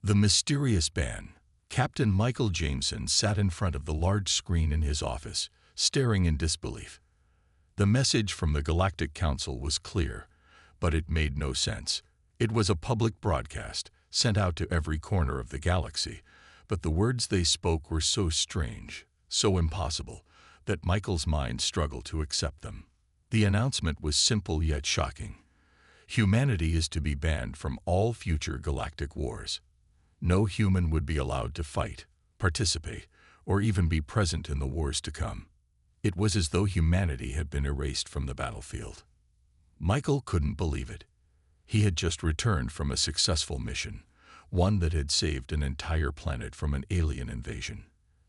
The mysterious ban. Captain Michael Jameson sat in front of the large screen in his office, staring in disbelief. The message from the Galactic Council was clear, but it made no sense. It was a public broadcast, sent out to every corner of the galaxy, but the words they spoke were so strange, so impossible, that Michael's mind struggled to accept them. The announcement was simple yet shocking. Humanity is to be banned from all future galactic wars. No human would be allowed to fight, participate, or even be present in the wars to come. It was as though humanity had been erased from the battlefield. Michael couldn't believe it. He had just returned from a successful mission, one that had saved an entire planet from an alien invasion.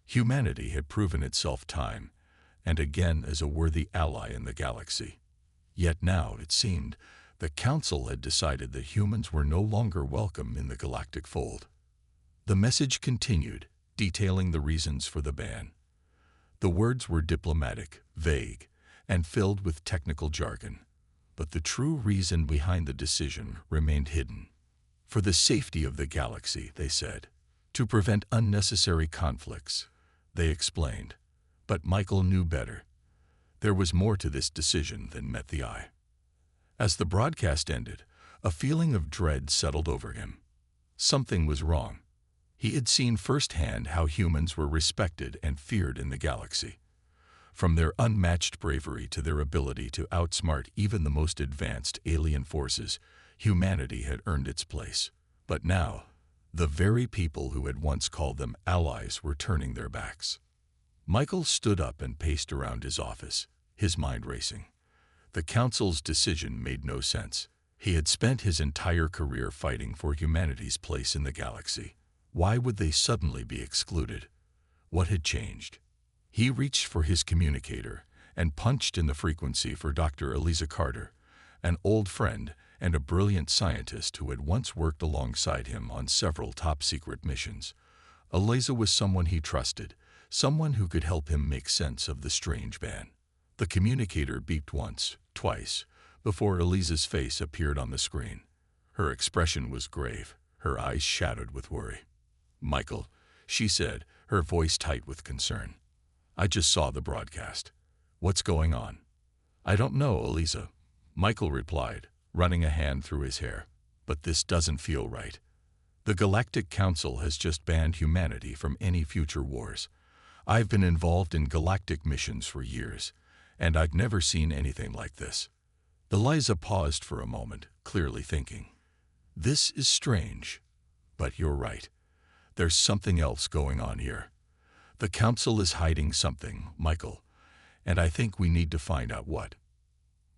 Humanity had proven itself time and again as a worthy ally in the galaxy. Yet now, it seemed, the Council had decided that humans were no longer welcome in the galactic fold. The message continued, detailing the reasons for the ban. The words were diplomatic, vague, and filled with technical jargon, but the true reason behind the decision remained hidden. For the safety of the galaxy, they said. To prevent unnecessary conflicts, they explained. But Michael knew better. There was more to this decision than met the eye. As the broadcast ended, a feeling of dread settled over him. Something was wrong. He had seen firsthand how humans were respected and feared in the galaxy. From their unmatched bravery to their ability to outsmart even the most advanced alien forces, humanity had earned its place. But now, the very people who had once called them allies were turning their backs. Michael stood up and paced around his office, his mind racing. The Council's decision made no sense. He had spent his entire career fighting for humanity's place in the galaxy. Why would they suddenly be excluded? What had changed? He reached for his communicator and punched in the frequency for Dr. Eliza Carter, an old friend and a brilliant scientist who had once worked alongside him on several top-secret missions. Eliza was someone he trusted, someone who could help him make sense of the strange ban. The communicator beeped once, twice, before Eliza's face appeared on the screen. Her expression was grave, her eyes shadowed with worry. "Michael," she said, her voice tight with concern. "I just saw the broadcast. What's going on?" "I don't know, Eliza," Michael replied, running a hand through his hair. "But this doesn't feel right. The Galactic Council has just banned humanity from any future wars. I've been involved in galactic missions for years, and I've never seen anything like this." Eliza paused for a moment, clearly thinking. "This is strange. But you're right. There's something else going on here. The Council is hiding something, Michael, and I think we need to find out what."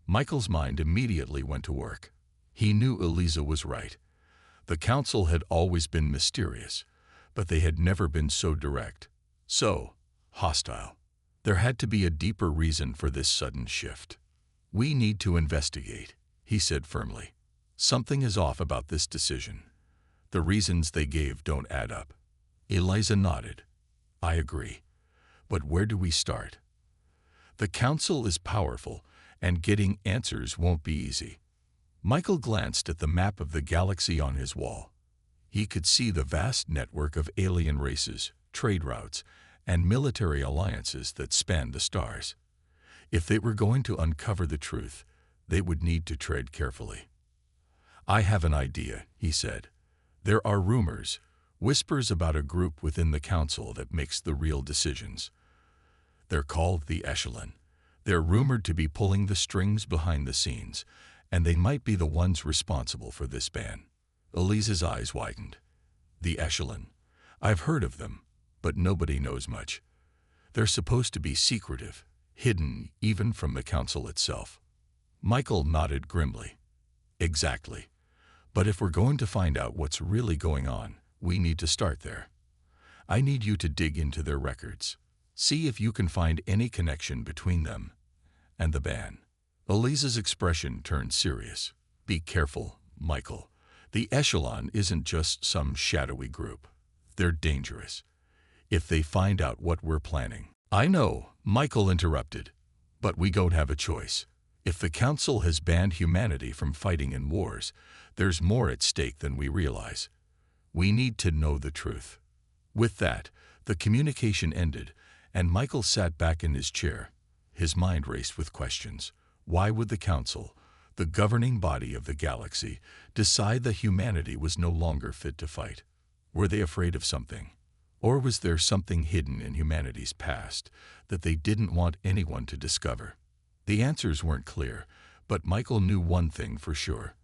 Michael's mind immediately went to work. He knew Eliza was right. The Council had always been mysterious, but they had never been so direct, so hostile. There had to be a deeper reason for this sudden shift. "We need to investigate," he said firmly. "Something is off about this decision. The reasons they gave don't add up." Eliza nodded. "I agree. But where do we start? The Council is powerful, and getting answers won't be easy." Michael glanced at the map of the galaxy on his wall. He could see the vast network of alien races, trade routes, and military alliances that spanned the stars. If they were going to uncover the truth, they would need to tread carefully. "I have an idea," he said. "There are rumors, whispers about a group within the Council that makes the real decisions. They're called the Echelon. They're rumored to be pulling the strings behind the scenes, and they might be the ones responsible for this ban." Eliza's eyes widened. "The Echelon. I've heard of them, but nobody knows much. They're supposed to be secretive, hidden even from the Council itself." Michael nodded grimly. "Exactly. But if we're going to find out what's really going on, we need to start there. I need you to dig into their records. See if you can find any connection between them and the ban." Eliza's expression turned serious. "Be careful, Michael. The Echelon isn't just some shadowy group. They're dangerous. If they find out what we're planning—" "I know," Michael interrupted, "but we don't have a choice. If the Council has banned humanity from fighting in wars, there's more at stake than we realize. We need to know the truth." With that, the communication ended, and Michael sat back in his chair. His mind raced with questions. Why would the Council, the governing body of the galaxy, decide that humanity was no longer fit to fight? Were they afraid of something? Or was there something hidden in humanity's past that they didn't want anyone to discover? The answers weren't clear, but Michael knew one thing for sure.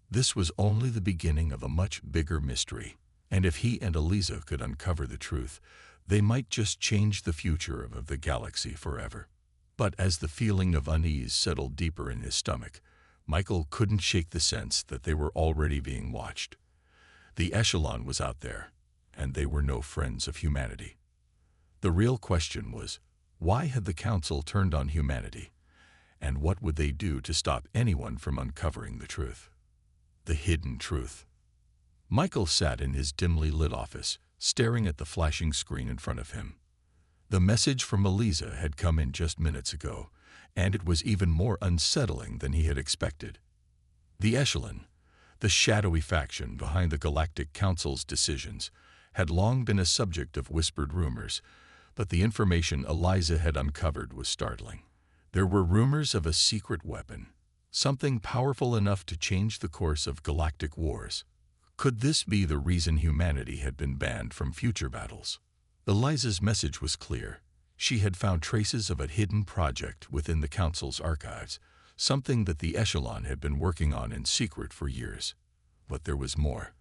This was only the beginning of a much bigger mystery. And if he and Eliza could uncover the truth, they might just change the future of the galaxy forever. But as the feeling of unease settled deeper in his stomach, Michael couldn't shake the sense that they were already being watched. The echelon was out there, and they were no friends of humanity. The real question was, why had the Council turned on humanity? And what would they do to stop anyone from uncovering the truth? The hidden truth. Michael sat in his dimly lit office, staring at the flashing screen in front of him. The message from Eliza had come in just minutes ago, and it was even more unsettling than he had expected. The Echelon, the shadowy faction behind the Galactic Council's decisions, had long been a subject of whispered rumors, but the information Eliza had uncovered was startling. There were rumors of a secret weapon, something powerful enough to change the course of galactic wars. Could this be the reason humanity had been banned from future battles? Eliza's message was clear. She had found traces of a hidden project within the Council's archives, something that the Echelon had been working on in secret for years. But there was more.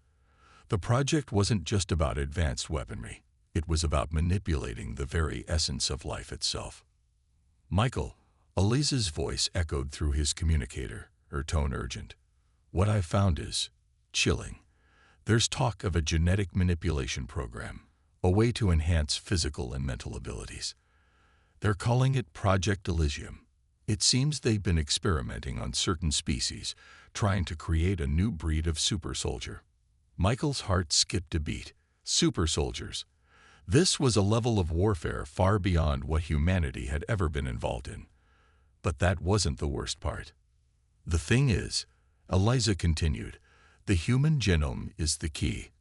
The project wasn't just about advanced weaponry. It was about manipulating the very essence of life itself. "Michael," Eliza's voice echoed through his communicator, her tone urgent. "What I've found is chilling. There's talk of a genetic manipulation program, a way to enhance physical and mental abilities. They're calling it Project Elysium. It seems they've been experimenting on certain species, trying to create a new breed of super soldier." Michael's heart skipped a beat. Super soldiers. This was a level of warfare far beyond what humanity had ever been involved in. But that wasn't the worst part. "The thing is," Eliza continued, "the human genome is the key.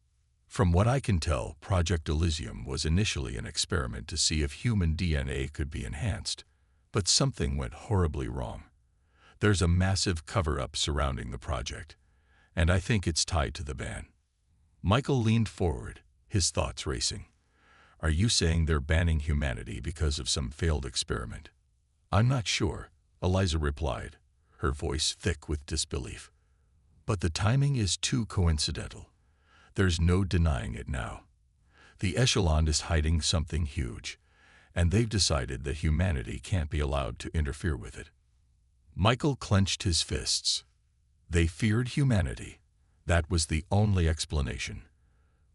From what I can tell, Project Elysium was initially an experiment to see if human DNA could be enhanced. But something went horribly wrong. There's a massive cover-up surrounding the project, and I think it's tied to the ban." Michael leaned forward, his thoughts racing. "Are you saying they're banning humanity because of some failed experiment?" "I'm not sure," Eliza replied, her voice thick with disbelief. "But the timing is too coincidental. There's no denying it now. The Echelon is hiding something huge, and they've decided that humanity can't be allowed to interfere with it." Michael clenched his fists. They feared humanity. That was the only explanation.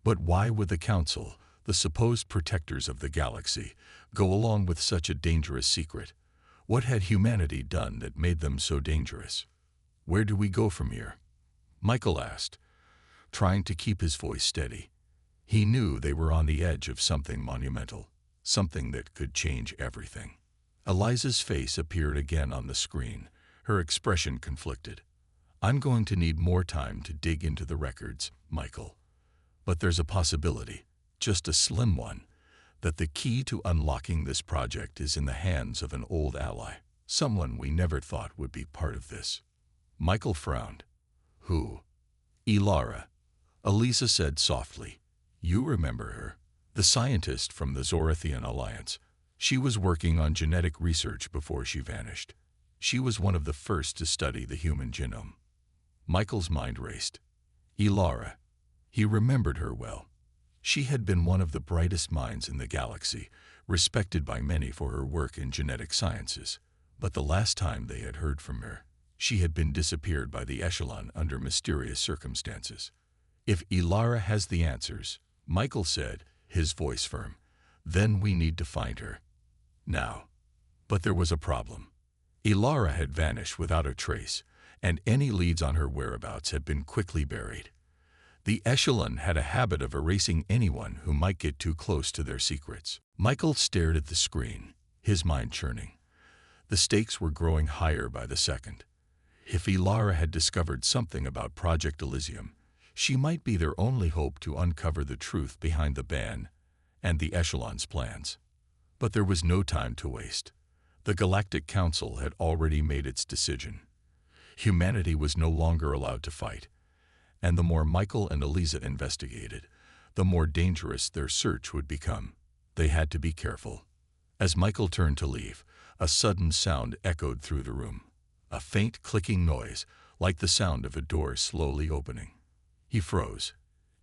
But why would the Council, the supposed protectors of the galaxy, go along with such a dangerous secret? What had humanity done that made them so dangerous? "Where do we go from here?" Michael asked, trying to keep his voice steady. He knew they were on the edge of something monumental, something that could change everything. Eliza's face appeared again on the screen, her expression conflicted. "I'm going to need more time to dig into the records, Michael. But there's a possibility, just a slim one, that the key to unlocking this project is in the hands of an old ally, someone we never thought would be part of this." Michael frowned. "Who?" "Ilara," Eliza said softly. "You remember her, the scientist from the Zorathian Alliance. She was working on genetic research before she vanished. She was one of the first to study the human genome." Michael's mind raced. Ilara. He remembered her well. She had been one of the brightest minds in the galaxy, respected by many for her work in genetic sciences. But the last time they had heard from her, she had been disappeared by the Echelon under mysterious circumstances. "If Ilara has the answers," Michael said, his voice firm, "then we need to find her. Now." But there was a problem. Ilara had vanished without a trace, and any leads on her whereabouts had been quickly buried. The Echelon had a habit of erasing anyone who might get too close to their secrets. Michael stared at the screen, his mind churning. The stakes were growing higher by the second. If Ilara had discovered something about Project Elysium, She might be their only hope to uncover the truth behind the ban and the Echelon's plans. But there was no time to waste. The Galactic Council had already made its decision. Humanity was no longer allowed to fight, and the more Michael and Eliza investigated, the more dangerous their search would become. They had to be careful. As Michael turned to leave, a sudden sound echoed through the room. A faint clicking noise, like the sound of a door slowly opening. He froze,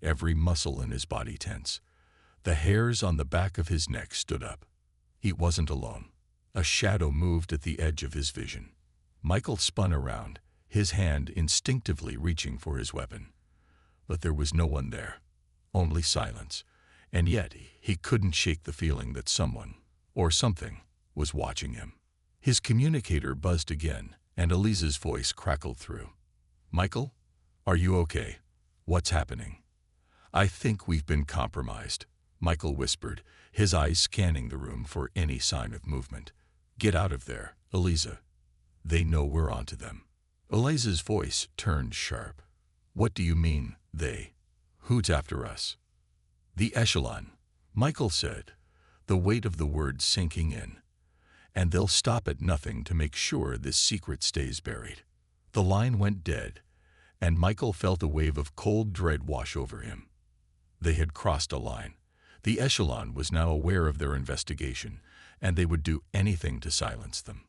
every muscle in his body tense. The hairs on the back of his neck stood up. He wasn't alone. A shadow moved at the edge of his vision. Michael spun around, his hand instinctively reaching for his weapon. But there was no one there, only silence, and yet he couldn't shake the feeling that someone, or something, was watching him. His communicator buzzed again, and Eliza's voice crackled through. "Michael, are you okay? What's happening?" "I think we've been compromised," Michael whispered, his eyes scanning the room for any sign of movement. "Get out of there, Eliza. They know we're onto them." Eliza's voice turned sharp. "What do you mean, they? Who's after us?" "The Echelon," Michael said, the weight of the words sinking in. "And they'll stop at nothing to make sure this secret stays buried." The line went dead, and Michael felt a wave of cold dread wash over him. They had crossed a line. The Echelon was now aware of their investigation, and they would do anything to silence them.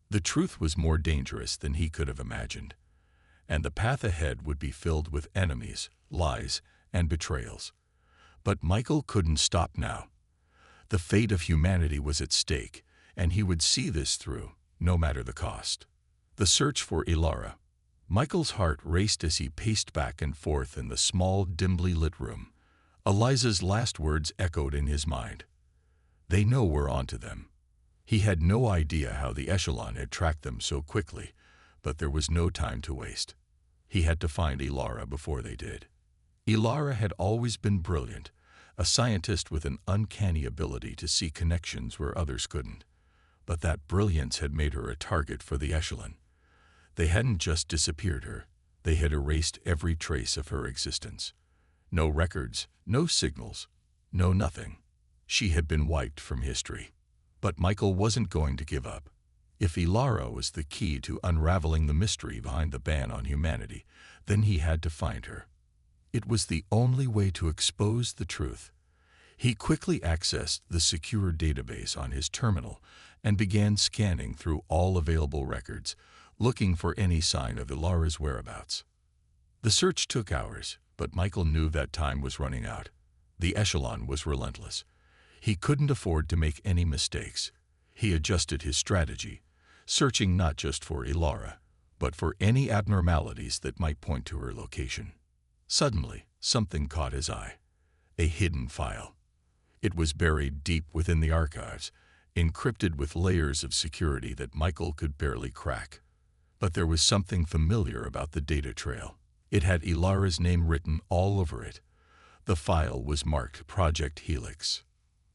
The truth was more dangerous than he could have imagined, and the path ahead would be filled with enemies, lies, and betrayals. But Michael couldn't stop now. The fate of humanity was at stake, and he would see this through, no matter the cost. The search for Ilara. Michael's heart raced as he paced back and forth in the small, dimly lit room. Eliza's last words echoed in his mind. "They know we're onto them." He had no idea how the Echelon had tracked them so quickly, but there was no time to waste. He had to find Ilara before they did. Ilara had always been brilliant, a scientist with an uncanny ability to see connections where others couldn't. But that brilliance had made her a target for the Echelon. They hadn't just disappeared her, they had erased every trace of her existence. No records, no signals, no nothing. She had been wiped from history. But Michael wasn't going to give up. If Ilara was the key to unraveling the mystery behind the ban on humanity, then he had to find her. It was the only way to expose the truth. He quickly accessed the secure database on his terminal and began scanning through all available records, looking for any sign of Ilara's whereabouts. The search took hours, but Michael knew that time was running out. The Echelon was relentless. He couldn't afford to make any mistakes. He adjusted his strategy, searching not just for Ilara, but for any abnormalities that might point to her location. Suddenly, something caught his eye. A hidden file. It was buried deep within the archives, encrypted with layers of security that Michael could barely crack. But there was something familiar about the data trail. It had Ilara's name written all over it. The file was marked Project Helix.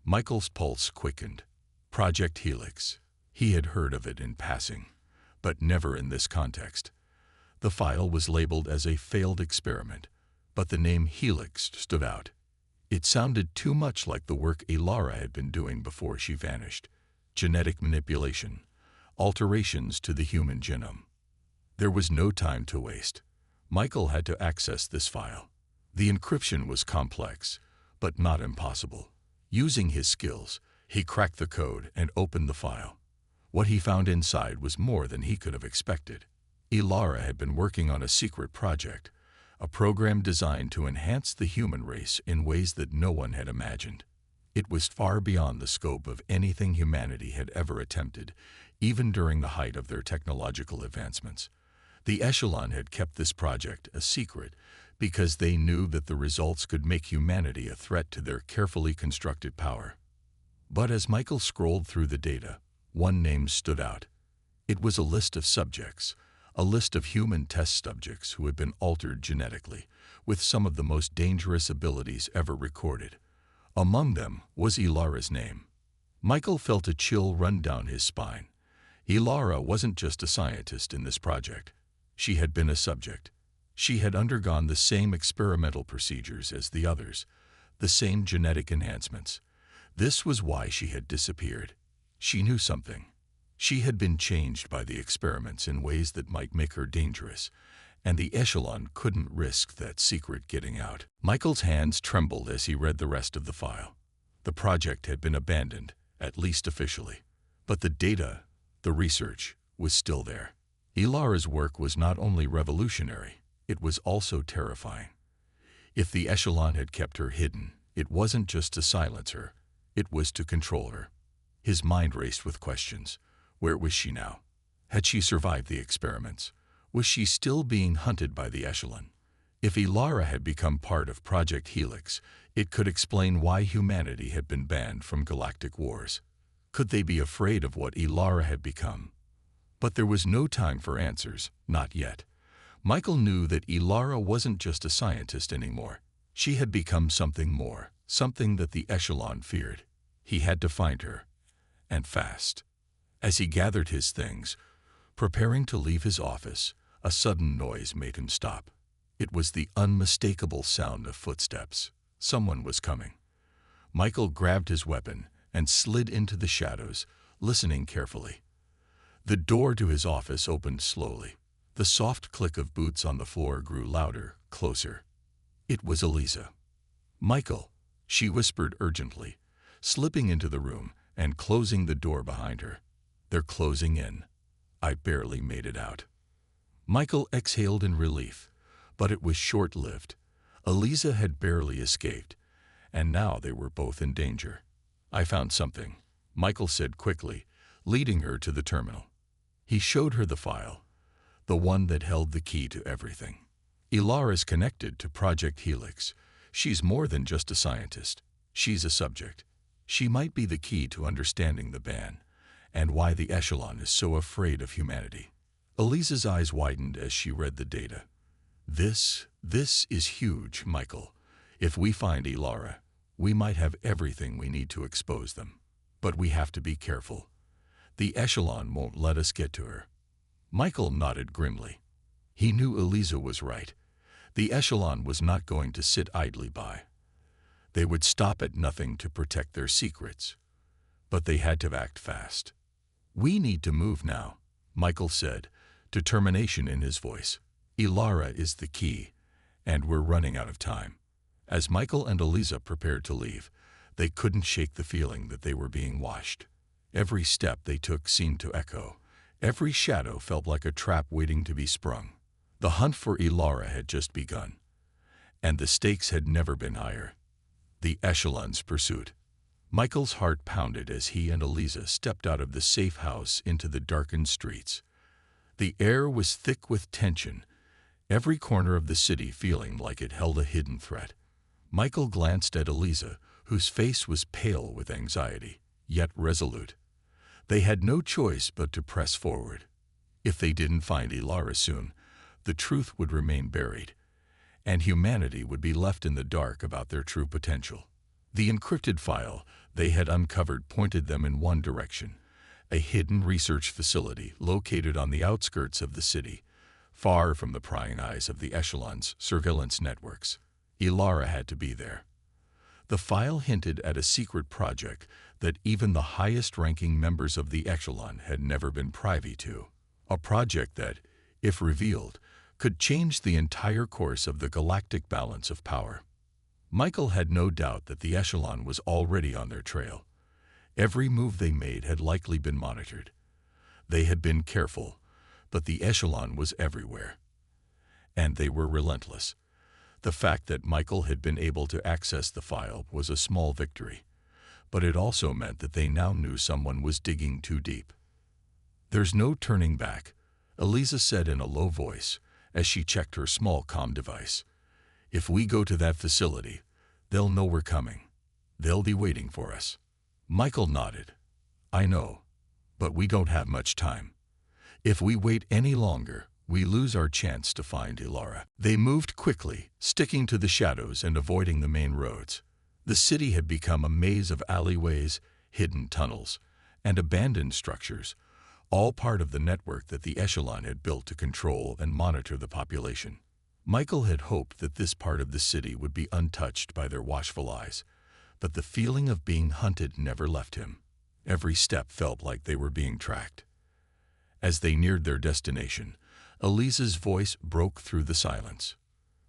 Michael's pulse quickened. Project Helix. He had heard of it in passing, but never in this context. The file was labeled as a failed experiment, but the name Helix stood out. It sounded too much like the work Ilara had been doing before she vanished. Genetic manipulation, alterations to the human genome. There was no time to waste. Michael had to access this file. The encryption was complex, but not impossible. Using his skills, he cracked the code and opened the file. What he found inside was more than he could have expected. Ilara had been working on a secret project, a program designed to enhance the human race in ways that no one had imagined. It was far beyond the scope of anything humanity had ever attempted, even during the height of their technological advancements. The Echelon had kept this project a secret because they knew that the results could make humanity a threat to their carefully constructed power. But as Michael scrolled through the data, one name stood out. It was a list of subjects, a list of human test subjects who had been altered genetically, with some of the most dangerous abilities ever recorded. Among them was Ilara's name. Michael felt a chill run down his spine. Ilara wasn't just a scientist in this project. She had been a subject. She had undergone the same experimental procedures as the others, the same genetic enhancements. This was why she had disappeared. She knew something. She had been changed by the experiments in ways that might make her dangerous, and the Echelon couldn't risk that secret getting out. Michael's hands trembled as he read the rest of the file. The project had been abandoned, at least officially. But the data, the research, was still there. Ilara's work was not only revolutionary, it was also terrifying. If the Echelon had kept her hidden, it wasn't just to silence her, it was to control her. His mind raced with questions. Where was she now? Had she survived the experiments? Was she still being hunted by the Echelon? If Ilara had become part of Project Helix, it could explain why humanity had been banned from galactic wars. Could they be afraid of what Ilara had become? But there was no time for answers, not yet. Michael knew that Ilara wasn't just a scientist anymore. She had become something more, something that the Echelon feared. He had to find her, and fast. As he gathered his things, preparing to leave his office, a sudden noise made him stop. It was the unmistakable sound of footsteps. Someone was coming. Michael grabbed his weapon and slid into the shadows, listening carefully. The door to his office opened slowly. The soft click of boots on the floor grew louder, closer. It was Eliza. "Michael," she whispered urgently, slipping into the room and closing the door behind her. "They're closing in." I barely made it out. Michael exhaled in relief, but it was short-lived. Eliza had barely escaped, and now they were both in danger. "I found something," Michael said quickly, leading her to the terminal. He showed her the file, the one that held the key to everything. Ilara's connected to Project Helix. She's more than just a scientist. She's a subject. She might be the key to understanding the ban, and why the Echelon is so afraid of humanity. Eliza's eyes widened as she read the data. This is huge, Michael. If we find Ilara, we might have everything we need to expose them. But we have to be careful. The Echelon won't let us get to her." Michael nodded grimly. He knew Eliza was right. The Echelon was not going to sit idly by. They would stop at nothing to protect their secrets. But they had to act fast. "We need to move now," Michael said, determination in his voice. "Ilara is the key, and we're running out of time." As Michael and Eliza prepared to leave, they couldn't shake the feeling that they were being watched. Every step they took seemed to echo. Every shadow felt like a trap waiting to be sprung. The hunt for Ilara had just begun, and the stakes had never been higher. The Echelon's pursuit. Michael's heart pounded as he and Eliza stepped out of the safe house into the darkened streets. The air was thick with tension, every corner of the city feeling like it held a hidden threat. Michael glanced at Eliza, whose face was pale with anxiety, yet resolute. They had no choice but to press forward. If they didn't find Ilara soon, the truth would remain buried, and humanity would be left in the dark about their true potential. The encrypted file they had uncovered pointed them in one direction, a hidden research facility located on the outskirts of the city, far from the prying eyes of the Echelon's surveillance networks. Ilara had to be there. The file hinted at a secret project that even the highest-ranking members of the Echelon had never been privy to. A project that, if revealed, could change the entire course of the galactic balance of power. Michael had no doubt that the Echelon was already on their trail. Every move they made had likely been monitored. They had been careful, but the Echelon was everywhere. And they were relentless. The fact that Michael had been able to access the file was a small victory, but it also meant that they now knew someone was digging too deep. "There's no turning back," Eliza said in a low voice as she checked her small comm device. "If we go to that facility, they'll know we're coming. They'll be waiting for us." Michael nodded. "I know, but we don't have much time. If we wait any longer, we lose our chance to find Ilara." They moved quickly, sticking to the shadows and avoiding the main roads. The city had become a maze of alleyways, hidden tunnels, and abandoned structures, all part of the network that the Echelon had built to control and monitor the population. Michael had hoped that this part of the city would be untouched by their watchful eyes, but the feeling of being hunted never left him. Every step felt like they were being tracked. As they neared their destination, Elisa's voice broke through the silence.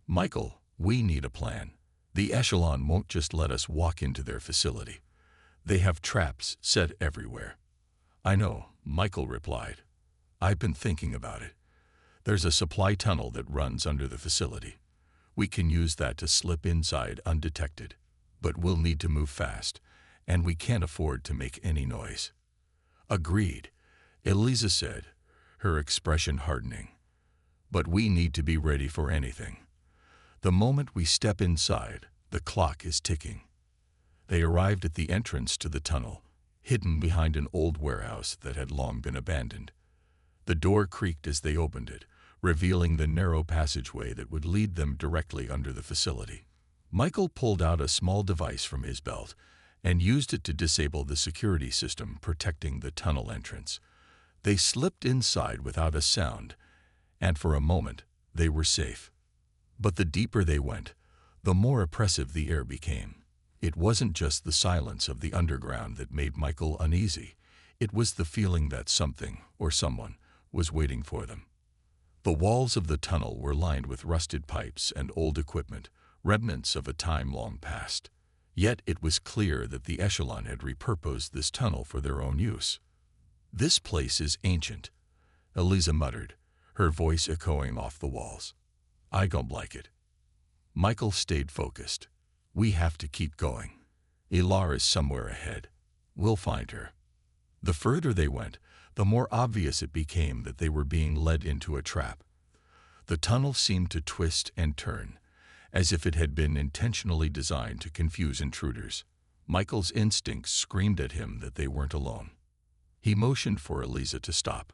"Michael, we need a plan. The Echelon won't just let us walk into their facility. They have traps set everywhere." "I know," Michael replied. "I've been thinking about it. There's a supply tunnel that runs under the facility. We can use that to slip inside undetected, but we'll need to move fast, and we can't afford to make any noise." "Agreed," Elisa said, her expression hardening. "But we need to be ready for anything. The moment we step inside, the clock is ticking." They arrived at the entrance to the tunnel, hidden behind an old warehouse that had long been abandoned. The door creaked as they opened it, revealing the narrow passageway that would lead them directly under the facility. Michael pulled out a small device from his belt and used it to disable the security system protecting the tunnel entrance. They slipped inside without a sound, and for a moment they were safe. But the deeper they went, the more oppressive the air became. It wasn't just the silence of the underground that made Michael uneasy. It was the feeling that something or someone was waiting for them. The walls of the tunnel were lined with rusted pipes and old equipment, remnants of a time long past. Yet it was clear that the Echelon had repurposed this tunnel for their own use. "This place is ancient," Elisa muttered, her voice echoing off the walls. "I don't like it." Michael stayed focused. "We have to keep going. Ilar is somewhere ahead. We'll find her." The further they went, the more obvious it became that they were being led into a trap. The tunnel seemed to twist and turn, as if it had been intentionally designed to confuse intruders. Michael's instincts screamed at him that they weren't alone. He motioned for Elisa to stop.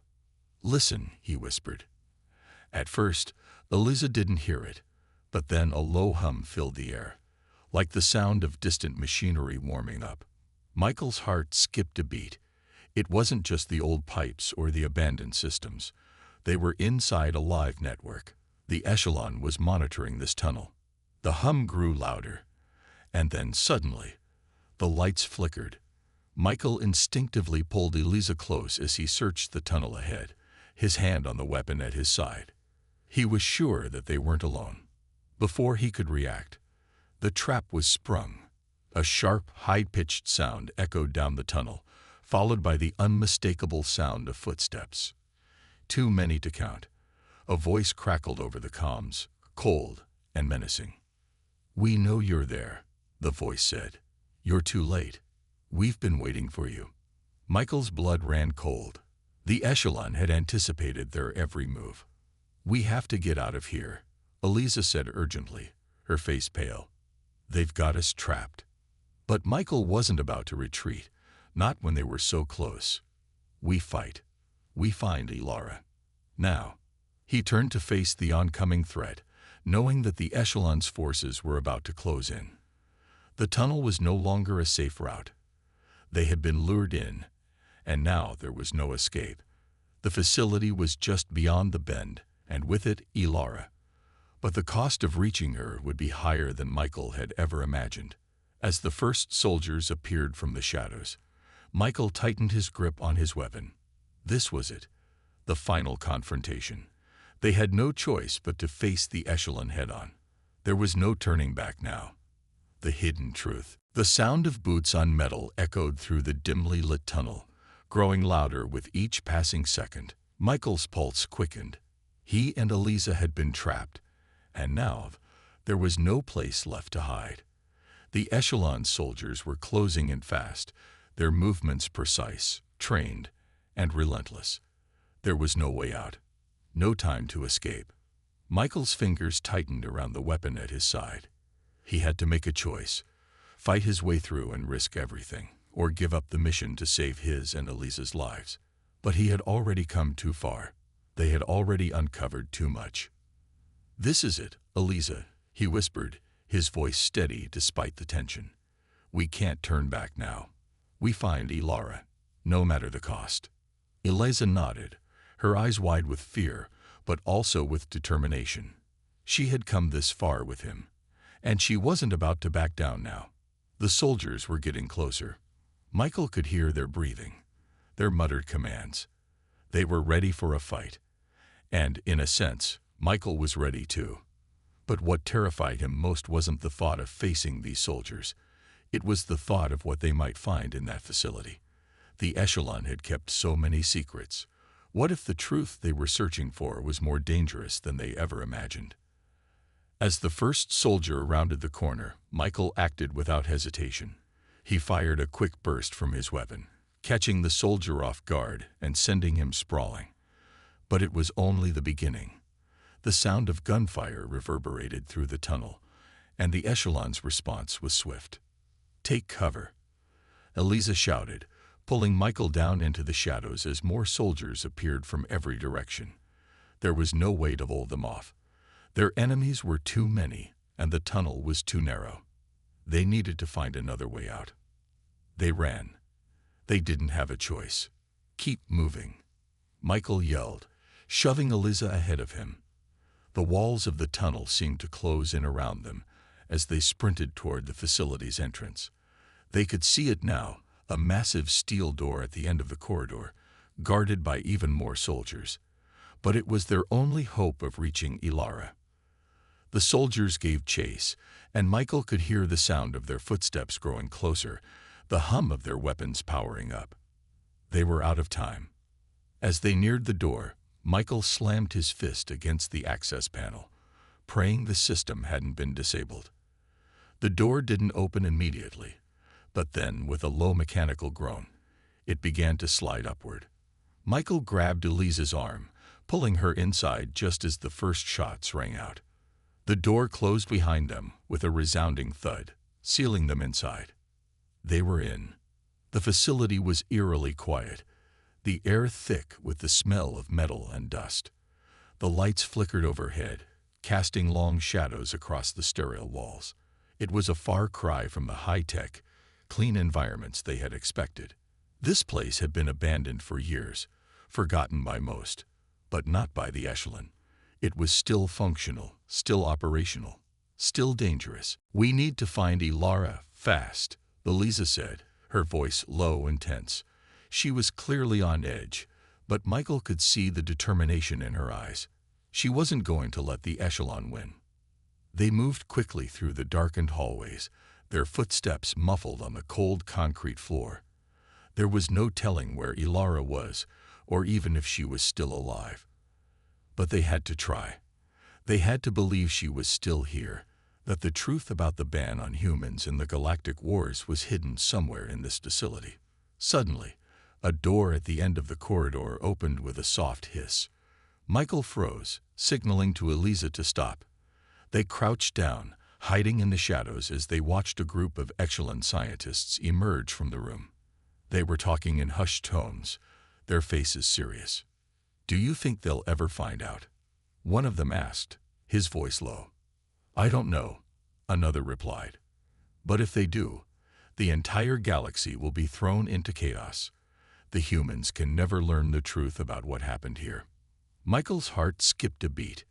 "Listen," he whispered. At first, Elisa didn't hear it, but then a low hum filled the air, like the sound of distant machinery warming up. Michael's heart skipped a beat. It wasn't just the old pipes or the abandoned systems. They were inside a live network. The Echelon was monitoring this tunnel. The hum grew louder, and then suddenly, the lights flickered. Michael instinctively pulled Elisa close as he searched the tunnel ahead, his hand on the weapon at his side. He was sure that they weren't alone. Before he could react, the trap was sprung. A sharp, high-pitched sound echoed down the tunnel, followed by the unmistakable sound of footsteps. Too many to count. A voice crackled over the comms, cold and menacing. "We know you're there," the voice said. "You're too late. We've been waiting for you." Michael's blood ran cold. The Echelon had anticipated their every move. "We have to get out of here," Elisa said urgently, her face pale. "They've got us trapped." But Michael wasn't about to retreat, not when they were so close. "We fight. We find Ilara. Now." He turned to face the oncoming threat, knowing that the Echelon's forces were about to close in. The tunnel was no longer a safe route. They had been lured in, and now there was no escape. The facility was just beyond the bend, and with it, Ilara. But the cost of reaching her would be higher than Michael had ever imagined. As the first soldiers appeared from the shadows, Michael tightened his grip on his weapon. This was it, the final confrontation. They had no choice but to face the Echelon head-on. There was no turning back now. The hidden truth. The sound of boots on metal echoed through the dimly lit tunnel, growing louder with each passing second. Michael's pulse quickened. He and Elisa had been trapped, and now there was no place left to hide. The Echelon soldiers were closing in fast, their movements precise, trained, and relentless. There was no way out. No time to escape. Michael's fingers tightened around the weapon at his side. He had to make a choice, fight his way through and risk everything, or give up the mission to save his and Elisa's lives. But he had already come too far. They had already uncovered too much. "This is it, Elisa," he whispered, his voice steady despite the tension. "We can't turn back now. We find Ilara, no matter the cost." Elisa nodded, her eyes wide with fear, but also with determination. She had come this far with him, and she wasn't about to back down now. The soldiers were getting closer. Michael could hear their breathing, their muttered commands. They were ready for a fight. And, in a sense, Michael was ready too. But what terrified him most wasn't the thought of facing these soldiers. It was the thought of what they might find in that facility. The Echelon had kept so many secrets. What if the truth they were searching for was more dangerous than they ever imagined? As the first soldier rounded the corner, Michael acted without hesitation. He fired a quick burst from his weapon, catching the soldier off guard and sending him sprawling. But it was only the beginning. The sound of gunfire reverberated through the tunnel, and the Echelon's response was swift. "Take cover," Eliza shouted, pulling Michael down into the shadows as more soldiers appeared from every direction. There was no way to hold them off. Their enemies were too many, and the tunnel was too narrow. They needed to find another way out. They ran. They didn't have a choice. "Keep moving," Michael yelled, shoving Eliza ahead of him. The walls of the tunnel seemed to close in around them as they sprinted toward the facility's entrance. They could see it now, a massive steel door at the end of the corridor, guarded by even more soldiers. But it was their only hope of reaching Ilara. The soldiers gave chase, and Michael could hear the sound of their footsteps growing closer, the hum of their weapons powering up. They were out of time. As they neared the door, Michael slammed his fist against the access panel, praying the system hadn't been disabled. The door didn't open immediately, but then, with a low mechanical groan, it began to slide upward. Michael grabbed Eliza's arm, pulling her inside just as the first shots rang out. The door closed behind them with a resounding thud, sealing them inside. They were in. The facility was eerily quiet, the air thick with the smell of metal and dust. The lights flickered overhead, casting long shadows across the sterile walls. It was a far cry from the high-tech, clean environments they had expected. This place had been abandoned for years, forgotten by most, but not by the Echelon. It was still functional, still operational, still dangerous. "We need to find Ilara, fast," Eliza said, her voice low and tense. She was clearly on edge, but Michael could see the determination in her eyes. She wasn't going to let the Echelon win. They moved quickly through the darkened hallways, their footsteps muffled on the cold concrete floor. There was no telling where Ilara was, or even if she was still alive. But they had to try. They had to believe she was still here, that the truth about the ban on humans in the galactic wars was hidden somewhere in this facility. Suddenly, a door at the end of the corridor opened with a soft hiss. Michael froze, signaling to Eliza to stop. They crouched down, hiding in the shadows as they watched a group of Echelon scientists emerge from the room. They were talking in hushed tones, their faces serious. "Do you think they'll ever find out?" one of them asked, his voice low. "I don't know," another replied. "But if they do, the entire galaxy will be thrown into chaos. The humans can never learn the truth about what happened here." Michael's heart skipped a beat.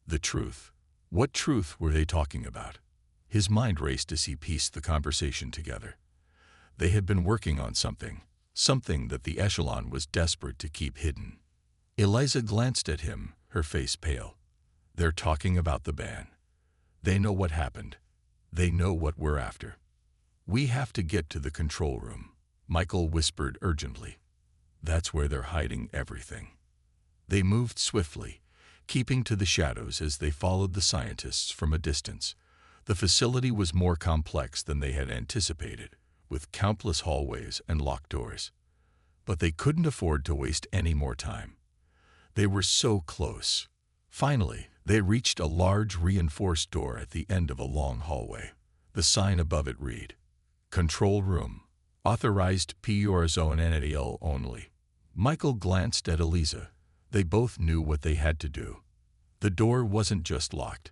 The truth. What truth were they talking about? His mind raced as he pieced the conversation together. They had been working on something that the Echelon was desperate to keep hidden. Eliza glanced at him, her face pale. "They're talking about the ban. They know what happened. They know what we're after. We have to get to the control room," Michael whispered urgently. "That's where they're hiding everything." They moved swiftly, keeping to the shadows as they followed the scientists from a distance. The facility was more complex than they had anticipated, with countless hallways and locked doors. But they couldn't afford to waste any more time. They were so close. Finally, they reached a large reinforced door at the end of a long hallway. The sign above it read, "Control Room. Authorized personnel only." Michael glanced at Eliza. They both knew what they had to do. The door wasn't just locked.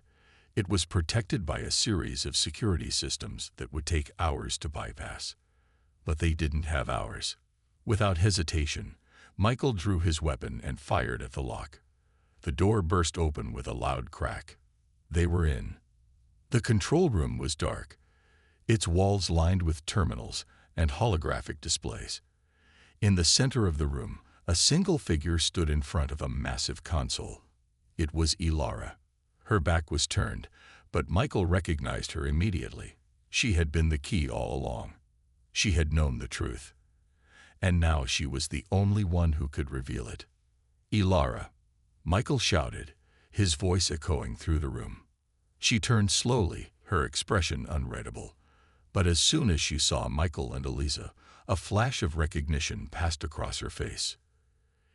It was protected by a series of security systems that would take hours to bypass. But they didn't have hours. Without hesitation, Michael drew his weapon and fired at the lock. The door burst open with a loud crack. They were in. The control room was dark, its walls lined with terminals and holographic displays. In the center of the room, a single figure stood in front of a massive console. It was Ilara. Her back was turned, but Michael recognized her immediately. She had been the key all along. She had known the truth. And now she was the only one who could reveal it. "Ilara!" Michael shouted, his voice echoing through the room. She turned slowly, her expression unreadable. But as soon as she saw Michael and Eliza, a flash of recognition passed across her face.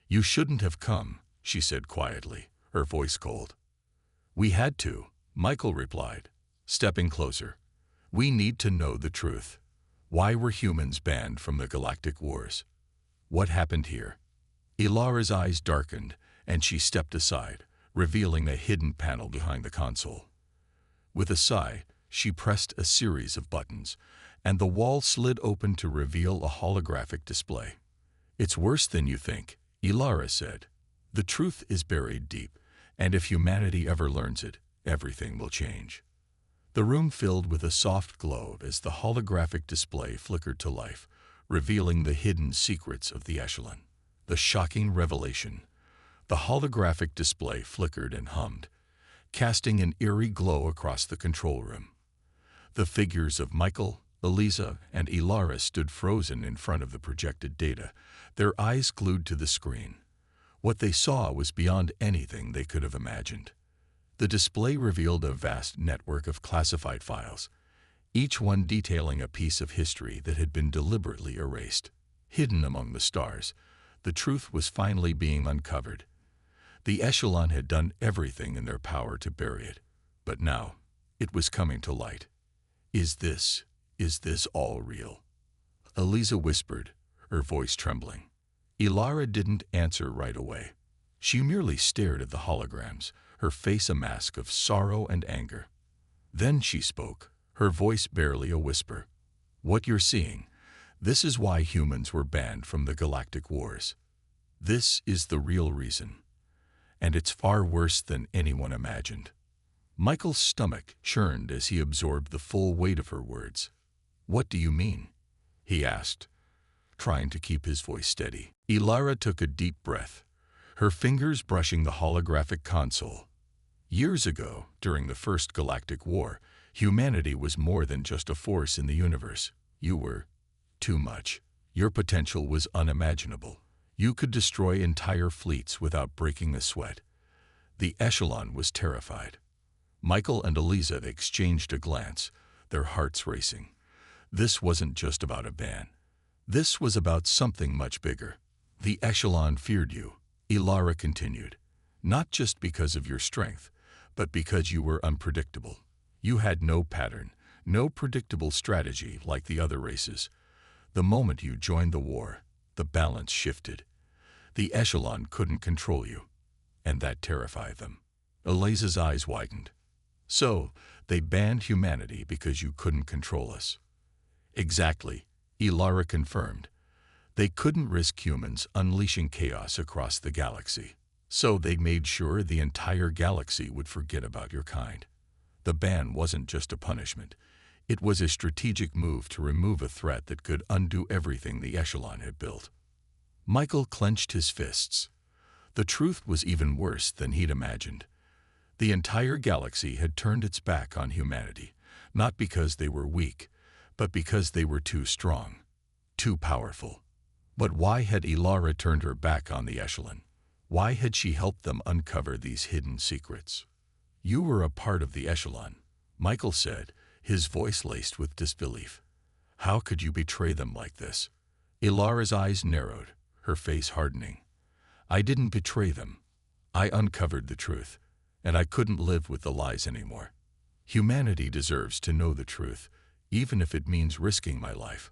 "You shouldn't have come," she said quietly, her voice cold. "We had to," Michael replied, stepping closer. "We need to know the truth. Why were humans banned from the galactic wars? What happened here?" Ilara's eyes darkened, and she stepped aside, revealing a hidden panel behind the console. With a sigh, she pressed a series of buttons, and the wall slid open to reveal a holographic display. "It's worse than you think," Ilara said. "The truth is buried deep, and if humanity ever learns it, everything will change." The room filled with a soft glow as the holographic display flickered to life, revealing the hidden secrets of the echelon. The shocking revelation. The holographic display flickered and hummed, casting an eerie glow across the control room. The figures of Michael, Eliza, and Ilara stood frozen in front of the projected data, their eyes glued to the screen. What they saw was beyond anything they could have imagined. The display revealed a vast network of classified files, each one detailing a piece of history that had been deliberately erased. Hidden among the stars, the truth was finally being uncovered. The echelon had done everything in their power to bury it, but now it was coming to light. Is this all real?" Eliza whispered, her voice trembling. Ilara didn't answer right away. She merely stared at the holograms, her face a mask of sorrow and anger. Then she spoke, her voice barely a whisper. "What you're seeing, this is why humans were banned from the galactic wars. This is the real reason. And it's far worse than anyone imagined." Michael's stomach churned as he absorbed the full weight of her words. "What do you mean?" he asked, trying to keep his voice steady. Ilara took a deep breath, her fingers brushing the holographic console. "Years ago, during the First Galactic War, humanity was more than just a force in the universe. You were too much. Your potential was unimaginable. You could destroy entire fleets without breaking a sweat." The echelon was terrified. Michael and Eliza exchanged a glance, their hearts racing. This wasn't just about a ban. This was about something much bigger. "The echelon feared you," Ilara continued, "not just because of your strength, but because you were unpredictable. You had no pattern, no predictable strategy like the other races. The moment you joined the war, the balance shifted. The echelon couldn't control you, and that terrified them." Eliza's eyes widened. "So, they banned humanity because you couldn't control us." "Exactly," Ilara confirmed. "They couldn't risk humans unleashing chaos across the galaxy. So they made sure the entire galaxy would forget about your kind. The ban wasn't just a punishment. It was a strategic move to remove a threat that could undo everything the echelon had built." Michael clenched his fists. The truth was even worse than he'd imagined. The entire galaxy had turned its back on humanity, not because they were weak, but because they were too strong, too powerful. But why had Ilara turned her back on the echelon? Why had she helped them uncover these hidden secrets? "You were a part of the echelon," Michael said, his voice laced with disbelief. "How could you betray them like this?" Ilara's eyes narrowed, her face hardening. "I didn't betray them. I uncovered the truth, and I couldn't live with the lies anymore. Humanity deserves to know the truth, even if it means risking my life."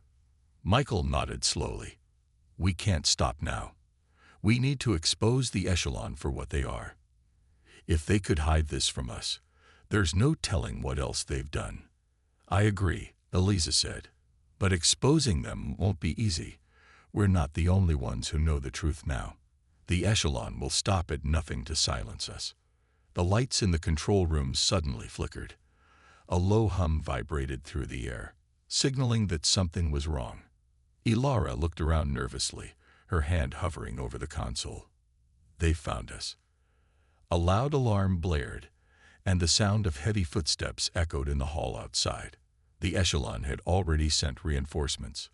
Michael nodded slowly. "We can't stop now. We need to expose the echelon for what they are. If they could hide this from us, there's no telling what else they've done." "I agree," Eliza said, "but exposing them won't be easy. We're not the only ones who know the truth now. The echelon will stop at nothing to silence us." The lights in the control room suddenly flickered. A low hum vibrated through the air, signaling that something was wrong. Ilara looked around nervously, her hand hovering over the console. "They found us." A loud alarm blared, and the sound of heavy footsteps echoed in the hall outside. The echelon had already sent reinforcements.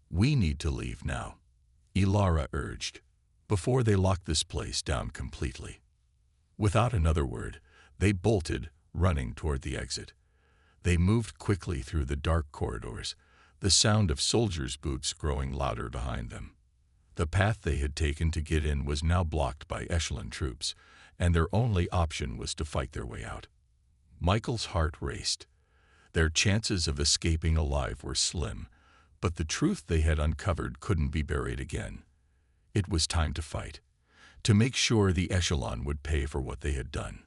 "We need to leave now," Ilara urged, "before they lock this place down completely." Without another word, they bolted, running toward the exit. They moved quickly through the dark corridors, the sound of soldiers' boots growing louder behind them. The path they had taken to get in was now blocked by echelon troops, and their only option was to fight their way out. Michael's heart raced. Their chances of escaping alive were slim, but the truth they had uncovered couldn't be buried again. It was time to fight, to make sure the echelon would pay for what they had done.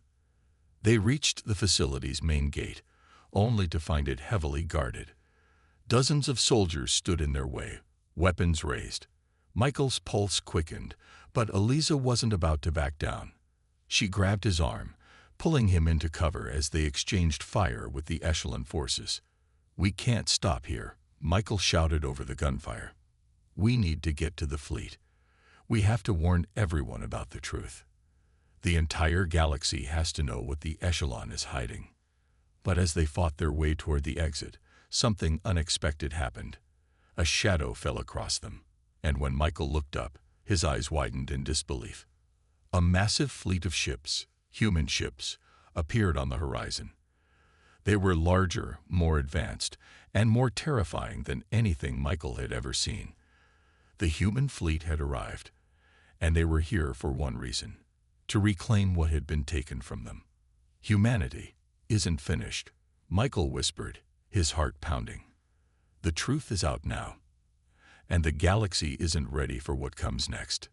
They reached the facility's main gate, only to find it heavily guarded. Dozens of soldiers stood in their way, weapons raised. Michael's pulse quickened, but Eliza wasn't about to back down. She grabbed his arm, pulling him into cover as they exchanged fire with the echelon forces. "We can't stop here," Michael shouted over the gunfire. "We need to get to the fleet. We have to warn everyone about the truth. The entire galaxy has to know what the echelon is hiding." But as they fought their way toward the exit, something unexpected happened. A shadow fell across them, and when Michael looked up, his eyes widened in disbelief. A massive fleet of ships, human ships, appeared on the horizon. They were larger, more advanced, and more terrifying than anything Michael had ever seen. The human fleet had arrived, and they were here for one reason: to reclaim what had been taken from them. "Humanity isn't finished," Michael whispered, his heart pounding. "The truth is out now, and the galaxy isn't ready for what comes next."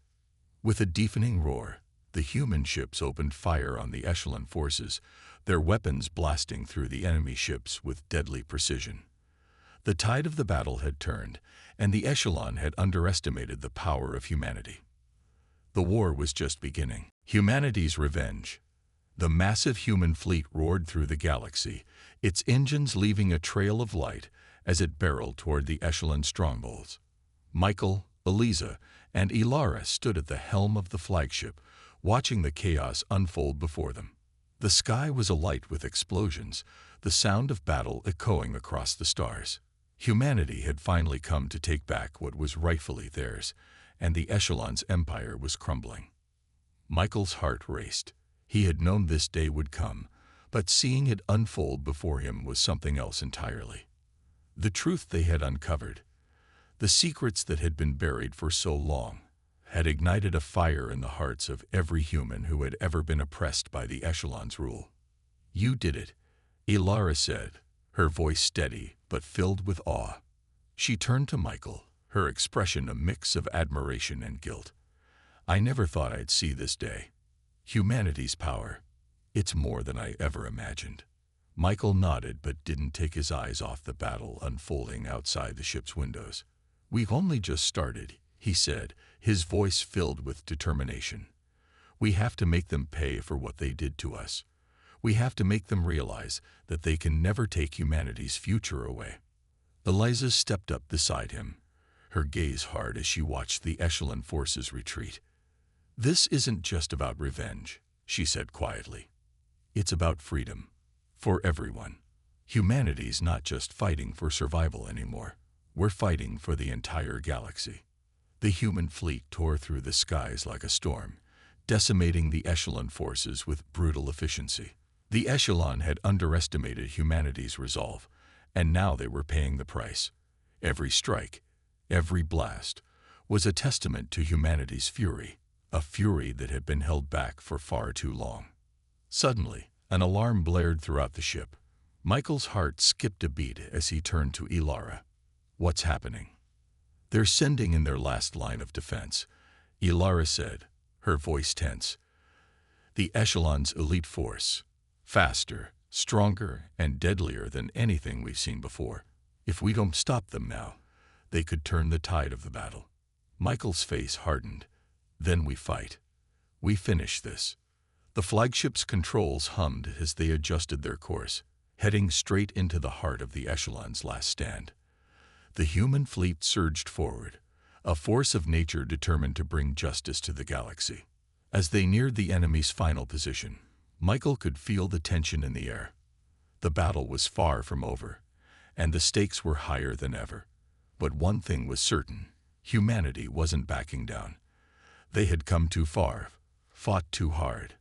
With a deafening roar, the human ships opened fire on the echelon forces, their weapons blasting through the enemy ships with deadly precision. The tide of the battle had turned, and the echelon had underestimated the power of humanity. The war was just beginning. Humanity's revenge. The massive human fleet roared through the galaxy, its engines leaving a trail of light as it barreled toward the echelon strongholds. Michael, Eliza, and Ilara stood at the helm of the flagship, watching the chaos unfold before them. The sky was alight with explosions, the sound of battle echoing across the stars. Humanity had finally come to take back what was rightfully theirs, and the echelon's empire was crumbling. Michael's heart raced. He had known this day would come, but seeing it unfold before him was something else entirely. The truth they had uncovered, the secrets that had been buried for so long, had ignited a fire in the hearts of every human who had ever been oppressed by the echelon's rule. "You did it," Ilara said, her voice steady but filled with awe. She turned to Michael, her expression a mix of admiration and guilt. "I never thought I'd see this day. Humanity's power. It's more than I ever imagined." Michael nodded but didn't take his eyes off the battle unfolding outside the ship's windows. "We've only just started," he said, his voice filled with determination. "We have to make them pay for what they did to us. We have to make them realize that they can never take humanity's future away." Eliza stepped up beside him, her gaze hard as she watched the echelon forces retreat. "This isn't just about revenge," she said quietly. "It's about freedom. For everyone. Humanity's not just fighting for survival anymore. We're fighting for the entire galaxy." The human fleet tore through the skies like a storm, decimating the echelon forces with brutal efficiency. The echelon had underestimated humanity's resolve, and now they were paying the price. Every strike, every blast, was a testament to humanity's fury, a fury that had been held back for far too long. Suddenly, an alarm blared throughout the ship. Michael's heart skipped a beat as he turned to Ilara. "What's happening?" "They're sending in their last line of defense," Ilara said, her voice tense. "The echelon's elite force. Faster, stronger, and deadlier than anything we've seen before. If we don't stop them now, they could turn the tide of the battle." Michael's face hardened. "Then we fight. We finish this." The flagship's controls hummed as they adjusted their course, heading straight into the heart of the Echelon's last stand. The human fleet surged forward, a force of nature determined to bring justice to the galaxy. As they neared the enemy's final position, Michael could feel the tension in the air. The battle was far from over, and the stakes were higher than ever. But one thing was certain: humanity wasn't backing down. They had come too far, fought too hard,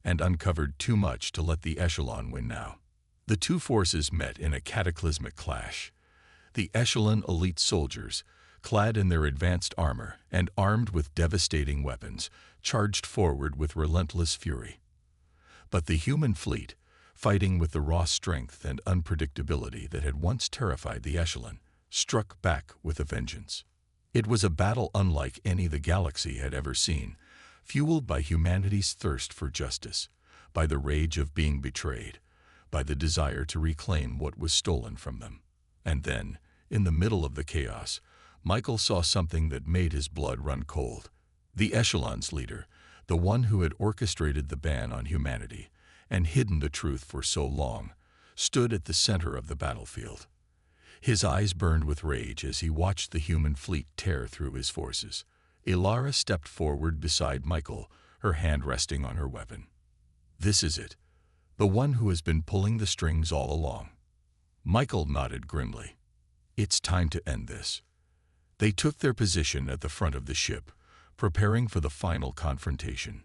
and uncovered too much to let the Echelon win now. The two forces met in a cataclysmic clash. The Echelon elite soldiers, clad in their advanced armor and armed with devastating weapons, charged forward with relentless fury. But the human fleet, fighting with the raw strength and unpredictability that had once terrified the Echelon, struck back with a vengeance. It was a battle unlike any the galaxy had ever seen, fueled by humanity's thirst for justice, by the rage of being betrayed, by the desire to reclaim what was stolen from them. And then, in the middle of the chaos, Michael saw something that made his blood run cold. The Echelon's leader, the one who had orchestrated the ban on humanity and hidden the truth for so long, stood at the center of the battlefield. His eyes burned with rage as he watched the human fleet tear through his forces. Ilara stepped forward beside Michael, her hand resting on her weapon. "This is it, the one who has been pulling the strings all along." Michael nodded grimly. "It's time to end this." They took their position at the front of the ship, preparing for the final confrontation.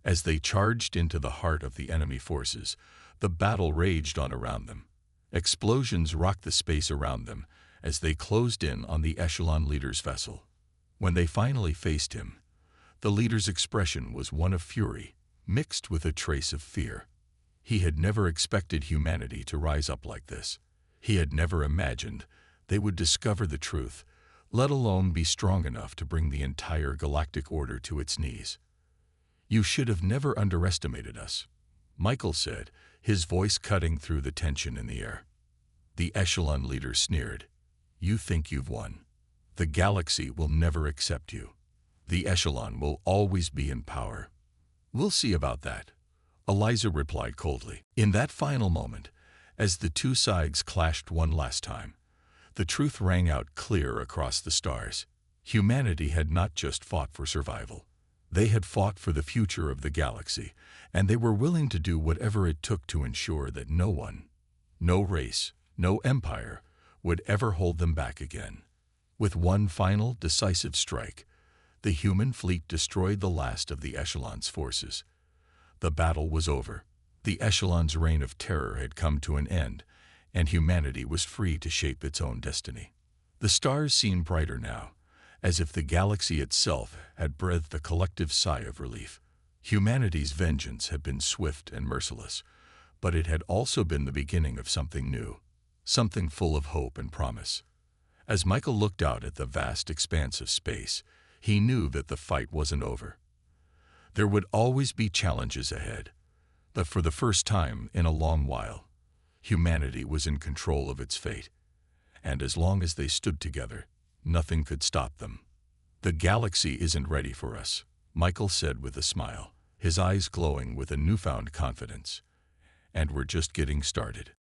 As they charged into the heart of the enemy forces, the battle raged on around them. Explosions rocked the space around them as they closed in on the Echelon leader's vessel. When they finally faced him, the leader's expression was one of fury, mixed with a trace of fear. He had never expected humanity to rise up like this. He had never imagined they would discover the truth, let alone be strong enough to bring the entire galactic order to its knees. "You should have never underestimated us," Michael said, his voice cutting through the tension in the air. The Echelon leader sneered. "You think you've won. The galaxy will never accept you. The Echelon will always be in power." "We'll see about that," Eliza replied coldly. In that final moment, as the two sides clashed one last time, the truth rang out clear across the stars. Humanity had not just fought for survival. They had fought for the future of the galaxy, and they were willing to do whatever it took to ensure that no one, no race, no empire, would ever hold them back again. With one final, decisive strike, the human fleet destroyed the last of the Echelon's forces. The battle was over. The Echelon's reign of terror had come to an end, and humanity was free to shape its own destiny. The stars seemed brighter now, as if the galaxy itself had breathed a collective sigh of relief. Humanity's vengeance had been swift and merciless, but it had also been the beginning of something new, something full of hope and promise. As Michael looked out at the vast expanse of space, he knew that the fight wasn't over. There would always be challenges ahead, but for the first time in a long while, humanity was in control of its fate, and as long as they stood together, nothing could stop them. "The galaxy isn't ready for us," Michael said with a smile, his eyes glowing with a newfound confidence. "And we're just getting started."